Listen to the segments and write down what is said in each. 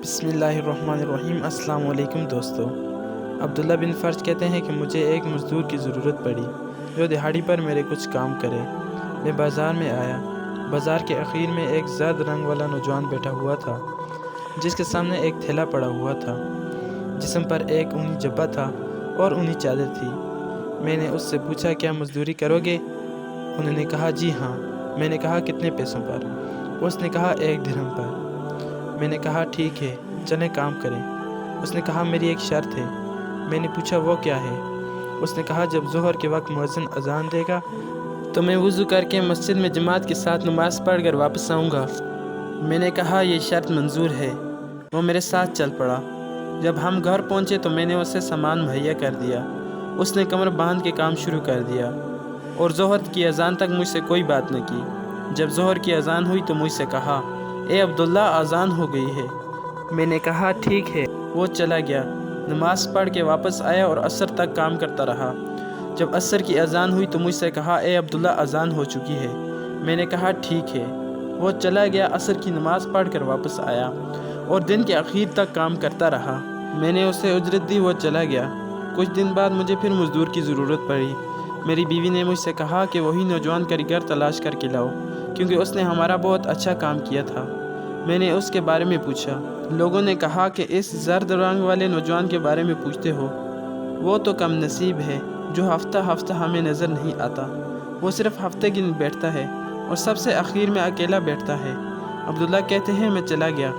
بسم اللہ الرحمن الرحیم۔ السلام علیکم دوستو۔ عبداللہ بن فرج کہتے ہیں کہ مجھے ایک مزدور کی ضرورت پڑی جو دہاڑی پر میرے کچھ کام کرے۔ میں بازار میں آیا۔ بازار کے اخیر میں ایک زرد رنگ والا نوجوان بیٹھا ہوا تھا جس کے سامنے ایک تھیلا پڑا ہوا تھا، جسم پر ایک اونی جبہ تھا اور اونی چادر تھی۔ میں نے اس سے پوچھا کیا مزدوری کرو گے؟ انہوں نے کہا جی ہاں۔ میں نے کہا کتنے پیسوں پر؟ اس نے کہا 1 درہم پر۔ میں نے کہا ٹھیک ہے، چلیں کام کریں۔ اس نے کہا میری ایک شرط ہے۔ میں نے پوچھا وہ کیا ہے؟ اس نے کہا جب ظہر کے وقت مؤذن اذان دے گا تو میں وضو کر کے مسجد میں جماعت کے ساتھ نماز پڑھ کر واپس آؤں گا۔ میں نے کہا یہ شرط منظور ہے۔ وہ میرے ساتھ چل پڑا۔ جب ہم گھر پہنچے تو میں نے اسے سامان مہیا کر دیا۔ اس نے کمر باندھ کے کام شروع کر دیا اور ظہر کی اذان تک مجھ سے کوئی بات نہ کی۔ جب ظہر کی اذان ہوئی تو مجھ سے کہا اے عبداللہ اذان ہو گئی ہے۔ میں نے کہا ٹھیک ہے۔ وہ چلا گیا، نماز پڑھ کے واپس آیا اور عصر تک کام کرتا رہا۔ جب عصر کی اذان ہوئی تو مجھ سے کہا اے عبداللہ اذان ہو چکی ہے۔ میں نے کہا ٹھیک ہے۔ وہ چلا گیا، عصر کی نماز پڑھ کر واپس آیا اور دن کے اخیر تک کام کرتا رہا۔ میں نے اسے اجرت دی، وہ چلا گیا۔ کچھ دن بعد مجھے پھر مزدور کی ضرورت پڑی۔ میری بیوی نے مجھ سے کہا کہ وہی نوجوان کاریگر تلاش کر کے لاؤ کیونکہ اس نے ہمارا بہت اچھا کام کیا تھا۔ میں نے اس کے بارے میں پوچھا۔ لوگوں نے کہا کہ اس زرد رنگ والے نوجوان کے بارے میں پوچھتے ہو، وہ تو کم نصیب ہے جو ہفتہ ہفتہ ہمیں نظر نہیں آتا۔ وہ صرف ہفتے کے دن بیٹھتا ہے اور سب سے اخیر میں اکیلا بیٹھتا ہے۔ عبداللہ کہتے ہیں میں چلا گیا۔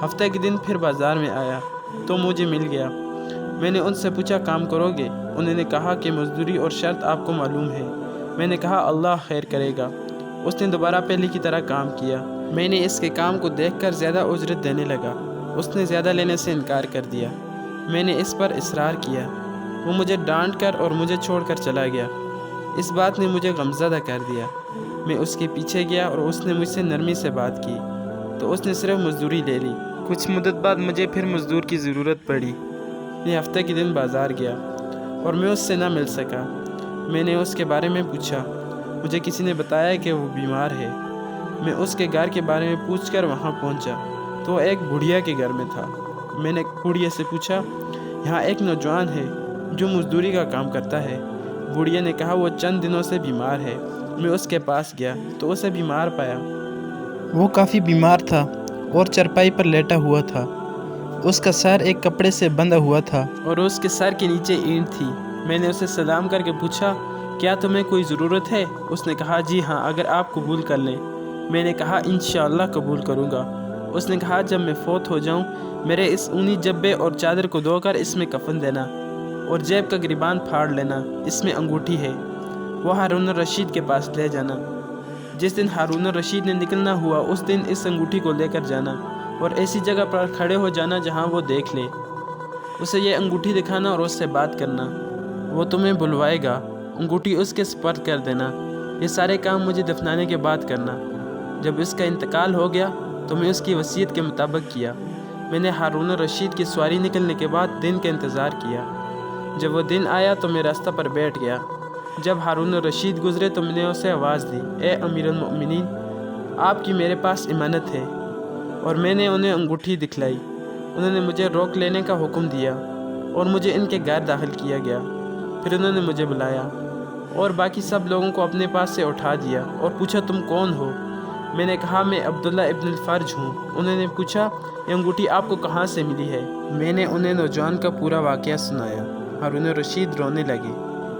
ہفتے کے دن پھر بازار میں آیا تو مجھے مل گیا۔ میں نے ان سے پوچھا کام کرو گے؟ انہوں نے کہا کہ مزدوری اور شرط آپ کو معلوم ہے۔ میں نے کہا اللہ خیر کرے گا۔ اس نے دوبارہ پہلے کی طرح کام کیا۔ میں نے اس کے کام کو دیکھ کر زیادہ اجرت دینے لگا۔ اس نے زیادہ لینے سے انکار کر دیا۔ میں نے اس پر اصرار کیا۔ وہ مجھے ڈانٹ کر اور مجھے چھوڑ کر چلا گیا۔ اس بات نے مجھے غمزدہ کر دیا۔ میں اس کے پیچھے گیا اور اس نے مجھ سے نرمی سے بات کی تو اس نے صرف مزدوری لے لی۔ کچھ مدت بعد مجھے پھر مزدور کی ضرورت پڑی۔ میں ہفتے کے دن بازار گیا اور میں اس سے نہ مل سکا۔ میں نے اس کے بارے میں پوچھا۔ مجھے کسی نے بتایا کہ وہ بیمار ہے۔ میں اس کے گھر کے بارے میں پوچھ کر وہاں پہنچا تو وہ ایک بڑھیا کے گھر میں تھا۔ میں نے بڑھیا سے پوچھا یہاں ایک نوجوان ہے جو مزدوری کا کام کرتا ہے۔ بڑھیا نے کہا وہ چند دنوں سے بیمار ہے۔ میں اس کے پاس گیا تو اسے بیمار پایا۔ وہ کافی بیمار تھا اور چرپائی پر لیٹا ہوا تھا۔ اس کا سر ایک کپڑے سے بندھا ہوا تھا اور اس کے سر کے نیچے اینٹ تھی۔ میں نے اسے سلام کر کے پوچھا کیا تمہیں کوئی ضرورت ہے؟ اس نے کہا جی ہاں، اگر آپ قبول کر لیں۔ میں نے کہا انشاءاللہ قبول کروں گا۔ اس نے کہا جب میں فوت ہو جاؤں میرے اس اونی جبے اور چادر کو دھو کر اس میں کفن دینا اور جیب کا گریبان پھاڑ لینا، اس میں انگوٹھی ہے، وہ ہارون الرشید کے پاس لے جانا۔ جس دن ہارون الرشید نے نکلنا ہوا اس دن اس انگوٹھی کو لے کر جانا اور ایسی جگہ پر کھڑے ہو جانا جہاں وہ دیکھ لے۔ اسے یہ انگوٹھی دکھانا اور اس سے بات کرنا۔ وہ تمہیں بلوائے گا، انگوٹھی اس کے سپرد کر دینا۔ یہ سارے کام مجھے دفنانے کے بعد کرنا۔ جب اس کا انتقال ہو گیا تو میں اس کی وصیت کے مطابق کیا۔ میں نے ہارون الرشید کی سواری نکلنے کے بعد دن کا انتظار کیا۔ جب وہ دن آیا تو میں راستہ پر بیٹھ گیا۔ جب ہارون الرشید گزرے تو میں نے اسے آواز دی اے امیر المؤمنین، آپ کی میرے پاس امانت ہے، اور میں نے انہیں انگوٹھی دکھلائی۔ انہوں نے مجھے روک لینے کا حکم دیا اور مجھے ان کے گھر داخل کیا گیا۔ پھر انہوں نے مجھے بلایا اور باقی سب لوگوں کو اپنے پاس سے اٹھا دیا اور پوچھا تم کون ہو؟ میں نے کہا میں عبداللہ ابن الفرج ہوں۔ انہوں نے پوچھا یہ انگوٹھی آپ کو کہاں سے ملی ہے؟ میں نے انہیں نوجوان کا پورا واقعہ سنایا۔ ہارون الرشید رونے لگے،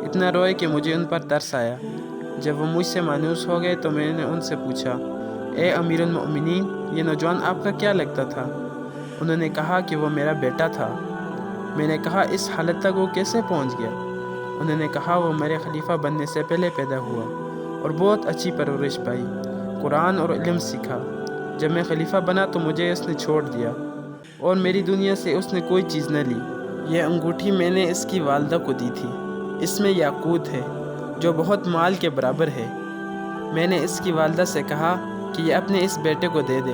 اتنا روئے کہ مجھے ان پر ترس آیا۔ جب وہ مجھ سے مانوس ہو گئے تو میں نے ان سے پوچھا اے امیر المؤمنین، یہ نوجوان آپ کا کیا لگتا تھا؟ انہوں نے کہا کہ وہ میرا بیٹا تھا۔ میں نے کہا اس حالت تک وہ کیسے پہنچ گیا؟ انہوں نے کہا وہ میرے خلیفہ بننے سے پہلے پیدا ہوا اور بہت اچھی پرورش پائی، قرآن اور علم سیکھا۔ جب میں خلیفہ بنا تو مجھے اس نے چھوڑ دیا اور میری دنیا سے اس نے کوئی چیز نہ لی۔ یہ انگوٹھی میں نے اس کی والدہ کو دی تھی۔ اس میں یاقوت ہے جو بہت مال کے برابر ہے۔ میں نے اس کی والدہ سے کہا کہ یہ اپنے اس بیٹے کو دے دے،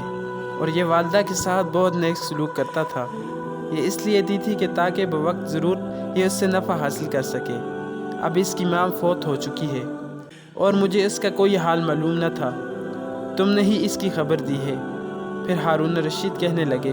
اور یہ والدہ کے ساتھ بہت نیک سلوک کرتا تھا۔ یہ اس لیے دی تھی کہ تاکہ بوقت ضرور یہ اس سے نفع حاصل کر سکے۔ اب اس کی ماں فوت ہو چکی ہے اور مجھے اس کا کوئی حال معلوم نہ تھا، تم نے ہی اس کی خبر دی ہے۔ پھر ہارون الرشید کہنے لگے